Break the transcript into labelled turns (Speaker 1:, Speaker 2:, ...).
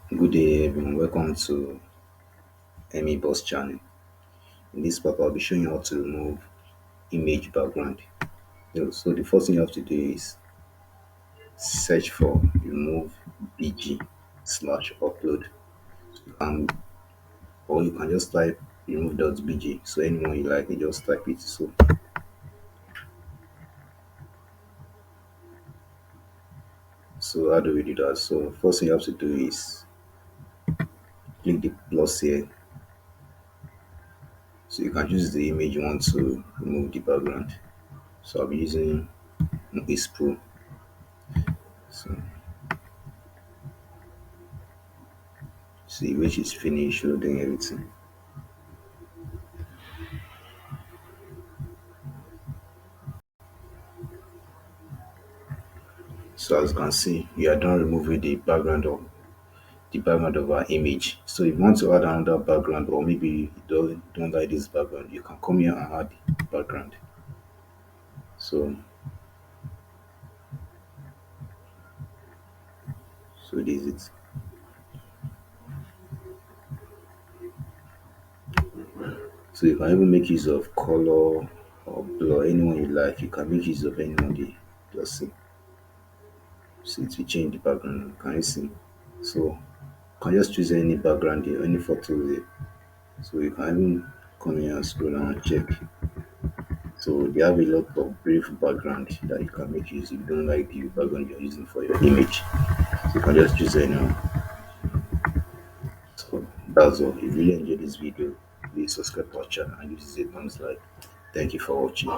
Speaker 1: Good day, everyone. Welcome to Emmhi Buzz channel. In this part, I'll be showing you how to remove image background. So the first thing you have to do is search for remove bg slash upload, and or you can just type remove.bg. So anyone you like, you just type it. So how do we do that? So first thing you have to do is click the plus here. So you can choose the image you want to remove the background. So I'll be using this pro. So see which is finished loading everything. So as you can see, we are done removing the background of our image. So if you want to add another background, or maybe you don't like this background, you can come here and add the background. So so this is it. So you can even make use of color or blur, anyone you like. You can make use of anyone you just see it will change the background. Can you see? So you can just choose any background here, any photo here. So you can even come here and scroll down and check. So they have a lot of brief background that you can make use if you don't like the background you're using for your image. So you can just choose any one. So that's all. If you really enjoyed this video, please subscribe to our channel and give this a thumbs like. Thank you for watching.